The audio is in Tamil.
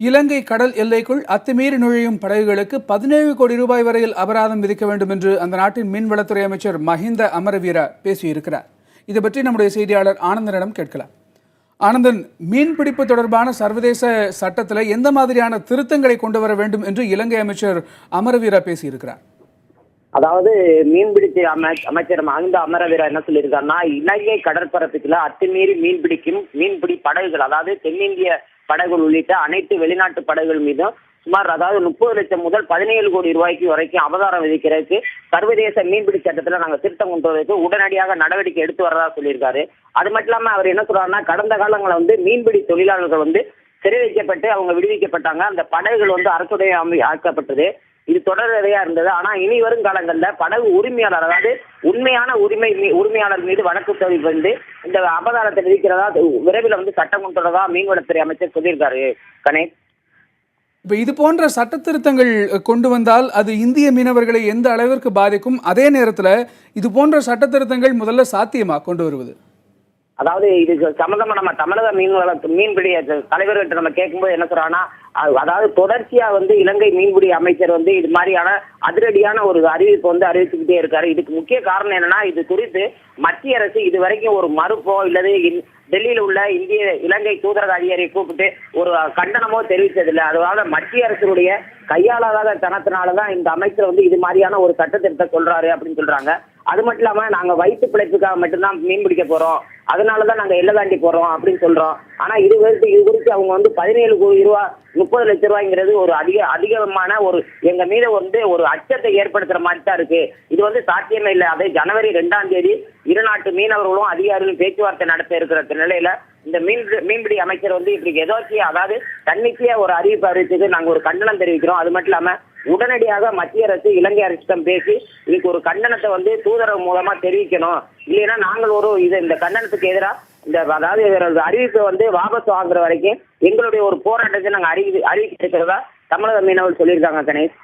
இலங்கை கடல் எல்லைக்குள் அத்துமீறி நுழையும் படகுகளுக்கு 17 கோடி ரூபாய் வரையில் அபராதம் விதிக்க வேண்டும் என்று அந்த நாட்டின் மீன்வளத்துறை அமைச்சர் மஹிந்த அமரவீர பேசியிருக்கிறார். இது பற்றி நம்முடைய செய்தியாளர் ஆனந்தனிடம் கேட்கலாம். ஆனந்தன், மீன்பிடிப்பு தொடர்பான சர்வதேச சட்டத்தில் எந்த மாதிரியான திருத்தங்களை கொண்டு வர வேண்டும் என்று இலங்கை அமைச்சர் அமரவீர பேசியிருக்கிறார்? அதாவது மீன்பிடித்து அமைச்சர் மஹிந்த அமரவீர என்ன சொல்லியிருக்காருன்னா, இலங்கை கடற்பரப்புக்குள்ள அத்துமீறி மீன்பிடி படகுகள், அதாவது தென்னிந்திய படகுகள் உள்ளிட்ட அனைத்து வெளிநாட்டு படகுகள் மீதும் சுமார் 30 லட்சம் முதல் 17 கோடி ரூபாய்க்கு வரைக்கும் அபராதம் விதிக்கிறதுக்கு சர்வதேச மீன்பிடி சட்டத்துல நாங்க திருத்தம் கொண்டு வரதுக்கு உடனடியாக நடவடிக்கை எடுத்து வரதா சொல்லியிருக்காரு. அது மட்டும் இல்லாம அவர் என்ன சொல்றாருன்னா, கடந்த காலங்களில் மீன்பிடி தொழிலாளர்கள் சிறை வைக்கப்பட்டு அவங்க விடுவிக்கப்பட்டாங்க. அந்த படகுகள் அரசுடைய ஆக்கப்பட்டது. இது தொடர்கதையா இருந்தது. ஆனா இனி வரும் காலங்கள்ல படகு உரிமையாளர், அதாவது உண்மையான உரிமையாளர் மீது வழக்கு பதிவு இந்த அபராதத்தை விதிக்கிறதா விரைவில் சட்டம் கொண்டு வரதா மீன்வளத்துறை அமைச்சர் சொல்லியிருக்காரு. கணேஷ், இப்ப இது போன்ற சட்ட திருத்தங்கள் கொண்டு வந்தால் அது இந்திய மீனவர்களை எந்த அளவிற்கு பாதிக்கும்? அதே நேரத்தில் இது போன்ற சட்ட திருத்தங்கள் முதல்ல சாத்தியமா கொண்டு வருவது? அதாவது இதுக்கு சம்பந்தமா நம்ம தமிழக மீன்பிடி தலைவர்கிட்ட நம்ம கேட்கும்போது என்ன சொல்றாங்கன்னா, அதாவது தொடர்ச்சியா இலங்கை மீன்பிடி அமைச்சர் இது மாதிரியான அதிரடியான ஒரு அறிவிப்பு அறிவிச்சுக்கிட்டே இருக்காரு. இதுக்கு முக்கிய காரணம் என்னன்னா, இது குறித்து மத்திய அரசு இதுவரைக்கும் ஒரு மறுப்போ இல்லது டெல்லியில உள்ள இலங்கை தூதரக அதிகாரியை கூப்பிட்டு ஒரு கண்டனமோ தெரிவித்ததில்லை. அதனால மத்திய அரசுடைய கையாளாத தனத்தினாலதான் இந்த அமைச்சர் இது மாதிரியான ஒரு சட்ட திருத்தத்தை சொல்றாரு அப்படின்னு சொல்றாங்க. அது மட்டும் இல்லாம நாங்க வயிற்று பிழைப்புக்காக மட்டும்தான் மீன் பிடிக்க போறோம், அதனாலதான் நாங்க எல்லை தாண்டி போறோம் அப்படின்னு சொல்றோம். ஆனா இது குறித்து அவங்க 17 கோடி ரூபாய் 30 லட்சம் ரூபாய்ங்கிறது ஒரு அதிகமான ஒரு எங்க மீது ஒரு அச்சத்தை ஏற்படுத்துற மாதிரி தான் இருக்கு. இது சாத்தியமே இல்லை. அதே ஜனவரி 2ஆம் தேதி இரு நாட்டு மீனவர்களும் அதிகாரிகளும் பேச்சுவார்த்தை நடத்த இருக்கிற நிலையில இந்த மீன்பிடி அமைச்சர் இப்படி எதோச்சியா, அதாவது தன்னிச்சையா ஒரு அறிவிப்பு அறிவிச்சது நாங்க ஒரு கண்டனம் தெரிவிக்கிறோம். அது மட்டும் இல்லாம உடனடியாக மத்திய அரசு இலங்கை அரசிடம் பேசி இதுக்கு ஒரு கண்டனத்தை தூதரக மூலமா தெரிவிக்கணும். இல்லைன்னா நாங்கள் இந்த கண்டனத்துக்கு எதிராக அதாவது அறிவிப்பை வாபஸ் வாங்குற வரைக்கும் எங்களுடைய ஒரு போராட்டத்தை நாங்க அறிவிக்க இருக்கிறதா தமிழக மீனவர்கள் சொல்லியிருக்காங்க. கணேஷ்.